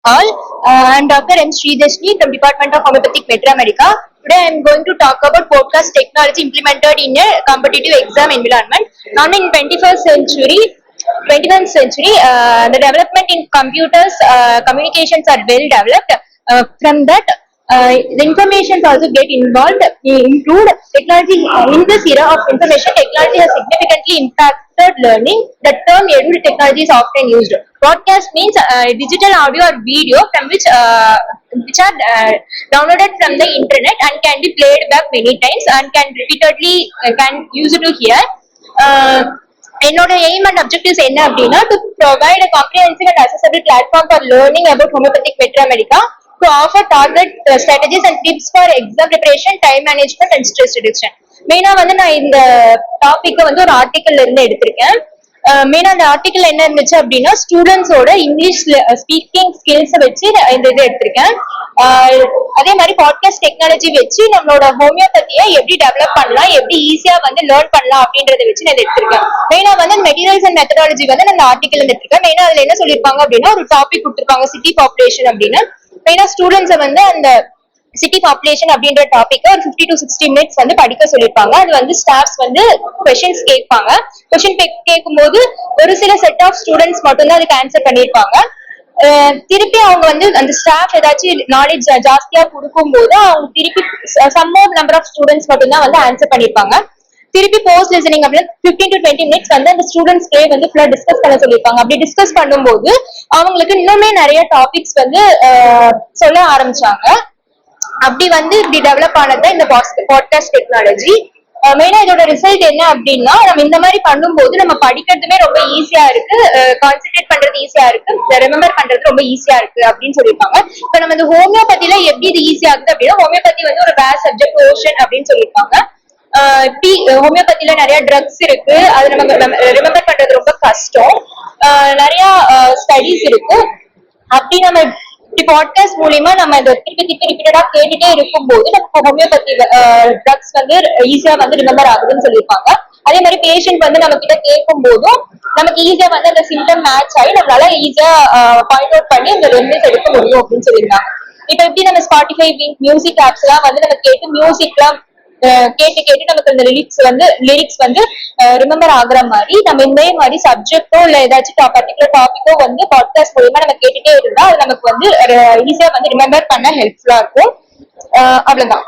All. I'm Dr. M. Srideshni from Department of Homeopathic Medramedica. Today I'm going to talk about podcast technology implemented in a competitive exam environment. Now in 21st century, the development in computers, communications are well developed. From that, the information also get improved. Technology in this era of information technology has significantly impacted learning. The term edu technology is often used. Broadcast means digital audio or video from which are downloaded from the internet and can be played back many times and can repeatedly can use to hear. என்னோட aim and objectives என்ன அப்படின்னா to provide a comprehensive and accessible platform for learning about homeopathic materia medica to offer target strategies and tips for exam preparation time management and stress reduction. மெயினா வந்து நான் இந்த டாபிக்கை வந்து ஒரு ஆர்டிக்கல்ல இருந்து எடுத்திருக்கேன். மெயினா அந்த ஆர்டிக்கல் என்ன இருந்துச்சு அப்படின்னா ஸ்டூடெண்ட்ஸோட இங்கிலீஷ் ஸ்பீக்கிங் ஸ்கில்ஸை வச்சு இந்த இது எடுத்திருக்கேன். அதே மாதிரி பாட்காஸ்ட் டெக்னாலஜி வச்சு நம்மளோட ஹோமியோபதியை எப்படி டெவலப் பண்ணலாம், எப்படி ஈஸியா வந்து லேர்ன் பண்ணலாம் அப்படின்றத வச்சு நான் எடுத்திருக்கேன். மெயினா வந்து மெட்டீரியல்ஸ் அண்ட் மெத்தடாலஜி வந்து நான் ஆர்டிக்கல் எடுத்திருக்கேன். மெயினா அதுல என்ன சொல்லியிருப்பாங்க அப்படின்னா ஒரு டாபிக் கொடுத்திருப்பாங்க சிட்டி பாப்புலேஷன் அப்படின்னு. மெயினா ஸ்டூடெண்ட்ஸை வந்து அந்த சிட்டி பாப்புலேஷன் அப்படின்ற டாபிக் ஒரு 50 to 60 மினிட்ஸ் வந்து படிக்க சொல்லியிருப்பாங்க. அது வந்து ஸ்டாஃப்ஸ் வந்து கொஸ்டின்ஸ் கேட்பாங்க. கொஸ்டின் கேட்கும்போது ஒரு சில செட் ஆஃப் ஸ்டூடெண்ட்ஸ் மட்டும்தான் அதுக்கு ஆன்சர் பண்ணியிருப்பாங்க. திருப்பி அவங்க வந்து அந்த ஸ்டாஃப் ஏதாச்சும் நாலேஜ் ஜாஸ்தியா கொடுக்கும் போது அவங்க திருப்பி some more number of students மட்டும்தான் வந்து ஆன்சர் பண்ணியிருப்பாங்க. திருப்பி போஸ்ட் லிசனிங் அப்படின்னு 15 to 20 மினிட்ஸ் வந்து அந்த ஸ்டூடெண்ட்ஸ்க்கே வந்து ஃபுல்லா டிஸ்கஸ் பண்ண சொல்லியிருப்பாங்க. அப்படி டிஸ்கஸ் பண்ணும்போது அவங்களுக்கு இன்னுமே நிறைய டாபிக்ஸ் வந்து சொல்ல ஆரம்பிச்சாங்க. அப்படி வந்து இப்படி டெவலப் ஆனது இந்த பாட்காஸ்ட் டெக்னாலஜி. மெயினா இதோட ரிசல்ட் என்ன அப்படின்னா நம்ம இந்த மாதிரி பண்ணும்போது நம்ம படிக்கிறதுமே ரொம்ப ஈஸியா இருக்கு, கான்சென்ட்ரேட் பண்றது ஈஸியா இருக்கு, ரிமெம்பர் பண்றது ரொம்ப ஈஸியா இருக்கு அப்படின்னு சொல்லியிருப்பாங்க. இப்ப நம்ம இந்த ஹோமியோபதியில எப்படி இது ஈஸியா ஆகுது அப்படின்னா ஹோமியோபதி வந்து ஒரு வேர் சப்ஜெக்ட் போர்ஷன் அப்படின்னு சொல்லியிருப்பாங்க. இப்படி ஹோமியோபதியில நிறைய ட்ரக்ஸ் இருக்கு, அது நம்ம ரிமெம்பர் பண்றது ரொம்ப கஷ்டம். நிறைய ஸ்டடிஸ் இருக்கு. அப்படி நம்ம இப்படி பாட்காஸ்ட் மூலியமா நம்ம இதை திருப்பி ரிப்பீட்டடா கேட்டுட்டே இருக்கும் போது நமக்கு ஹோமியோபதி ட்ரக்ஸ் வந்து ஈஸியா வந்து ரிமெம்பர் ஆகுதுன்னு சொல்லியிருப்பாங்க. அதே மாதிரி பேஷண்ட் வந்து நம்ம கிட்ட கேட்கும் போதும் நமக்கு ஈஸியா வந்து அந்த சிம்டம் மேட்ச் ஆகி நம்மளால ஈஸியா பாயிண்ட் அவுட் பண்ணி அந்த ரெமெடிஸ் எடுக்க முடியும் அப்படின்னு சொல்லியிருந்தாங்க. இப்ப எப்படி நம்ம ஸ்பாட்டிஃபை மியூசிக் ஆப்ஸ் எல்லாம் வந்து நம்ம கேட்டு மியூசிக் எல்லாம் கேட்டு நமக்கு அந்த லிரிக்ஸ் வந்து ரிமெம்பர் ஆகுற மாதிரி நம்ம இந்த மாதிரி சப்ஜெக்டோ இல்ல ஏதாச்சும் பர்டிகுலர் டாபிக்கோ வந்து பாட்காஸ்ட் மூலமா நம்ம கேட்டுட்டே இருந்தா அது நமக்கு வந்து ஈஸியா வந்து ரிமெம்பர் பண்ண ஹெல்ப்ஃபுல்லா இருக்கும். அவ்வளவுதான்.